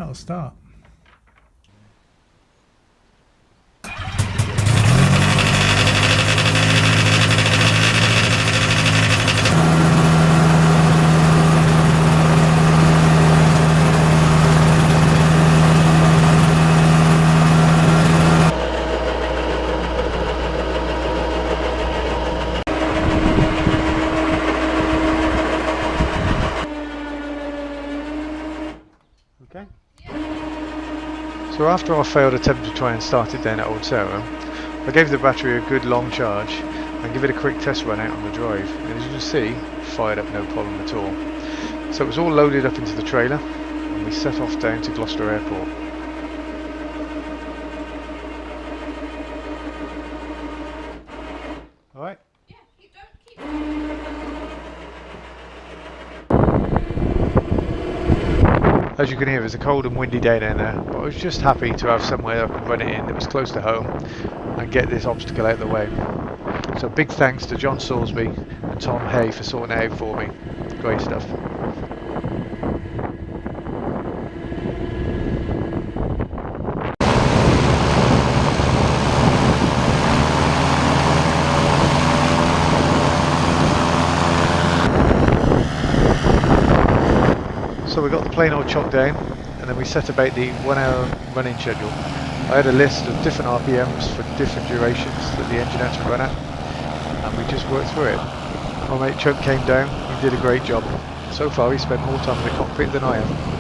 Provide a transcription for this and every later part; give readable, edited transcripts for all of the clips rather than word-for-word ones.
that'll start. Okay. So after our failed attempt to try and start it down at Old Sarah, I gave the battery a good long charge and give it a quick test run out on the drive, and as you can see, it fired up no problem at all. So it was all loaded up into the trailer and we set off down to Gloucester Airport. Alright. As you can hear, it's a cold and windy day down there, but I was just happy to have somewhere I could run it in that was close to home and get this obstacle out of the way. So big thanks to John Salisbury and Tom Hay for sorting it out for me. Great stuff. So we got the plain old chock down, and then we set about the 1 hour running schedule. I had a list of different RPMs for different durations that the engine had to run at, and we just worked through it. My mate Chuck came down, he did a great job. So far he spent more time in the cockpit than I have.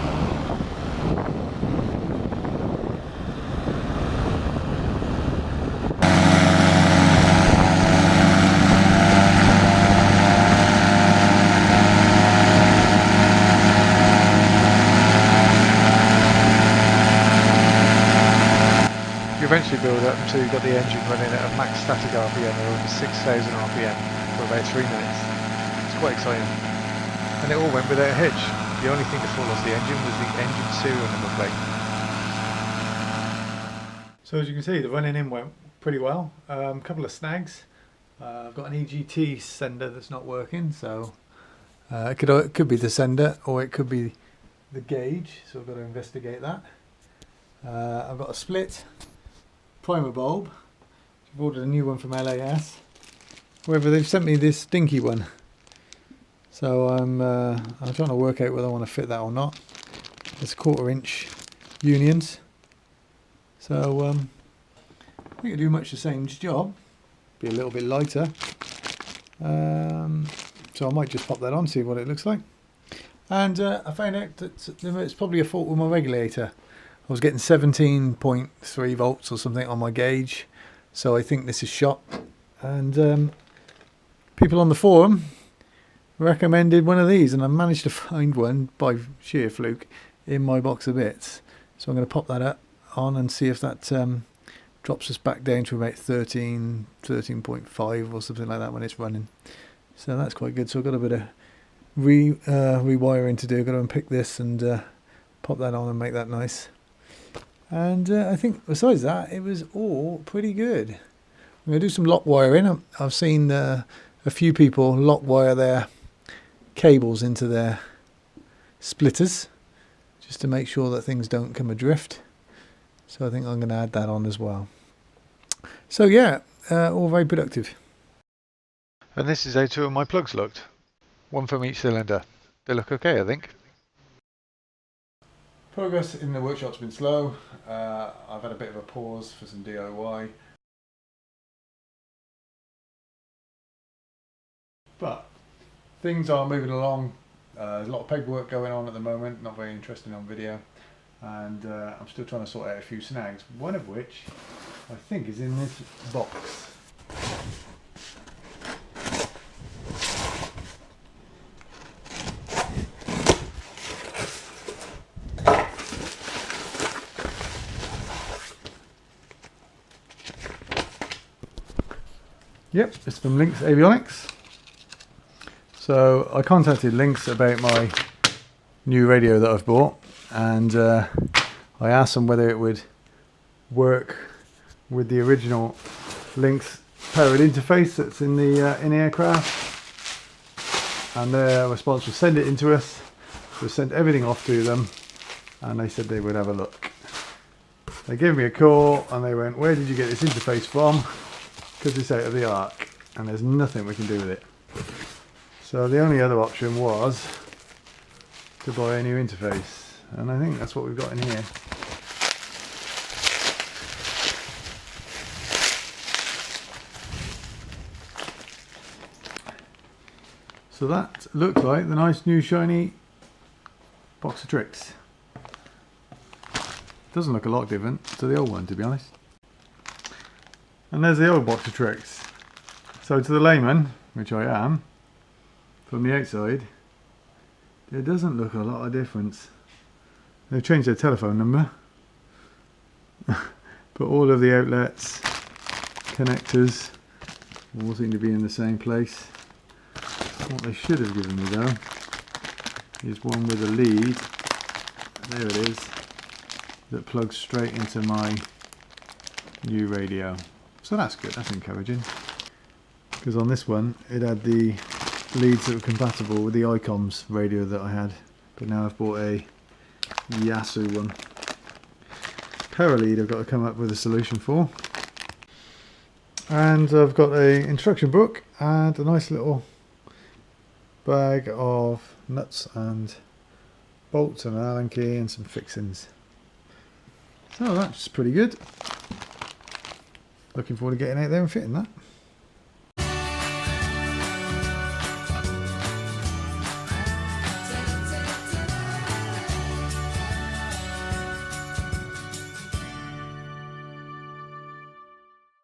You eventually build up until you've got the engine running at a max static RPM of over 6,000 RPM for about 3 minutes. It's quite exciting. And it all went without a hitch. The only thing to fall off the engine was the engine serial number plate. So as you can see, the running in went pretty well. A couple of snags. I've got an EGT sender that's not working, so it could be the sender or it could be the gauge, so I've got to investigate that. I've got a split primer bulb. I've ordered a new one from LAS. However, they've sent me this dinky one, so I'm trying to work out whether I want to fit that or not. It's 1/4 inch unions, so I think it'll do much the same job. Be a little bit lighter, so I might just pop that on, see what it looks like. And I found out that it's probably a fault with my regulator. I was getting 17.3 volts or something on my gauge, so I think this is shot. And people on the forum recommended one of these, and I managed to find one by sheer fluke in my box of bits. So I'm going to pop that on and see if that drops us back down to about 13.5 or something like that when it's running. So that's quite good. So I've got a bit of rewiring to do. I've got to unpick this and pop that on and make that nice. And I think besides that, it was all pretty good. I'm going to do some lock wiring. I've seen a few people lock wire their cables into their splitters just to make sure that things don't come adrift. So I think I'm going to add that on as well. So yeah, all very productive. And this is how 2 of my plugs looked. One from each cylinder. They look okay, I think. Progress in the workshop's been slow. I've had a bit of a pause for some DIY. But things are moving along. There's a lot of paperwork going on at the moment, not very interesting on video. And I'm still trying to sort out a few snags, one of which I think is in this box. Yep, it's from Lynx Avionics. So I contacted Lynx about my new radio that I've bought, and I asked them whether it would work with the original Lynx powered interface that's in the aircraft, and their response was send it in to us. We sent everything off to them, and they said they would have a look. They gave me a call and they went, where did you get this interface from? Because it's out of the ark and there's nothing we can do with it. So the only other option was to buy a new interface, and I think that's what we've got in here. So that looks like the nice new shiny box of tricks. Doesn't look a lot different to the old one, to be honest. And there's the old box of tricks. So to the layman, which I am, from the outside, there doesn't look a lot of difference. They've changed their telephone number, but all of the outlets, connectors, all seem to be in the same place. What they should have given me though is one with a lead, there it is, that plugs straight into my new radio. So that's good, that's encouraging. Because on this one it had the leads that were compatible with the ICOMS radio that I had, but now I've bought a Yasu one. Power lead I've got to come up with a solution for. And I've got a instruction book and a nice little bag of nuts and bolts and an Allen key and some fixings. So that's pretty good. Looking forward to getting out there and fitting that.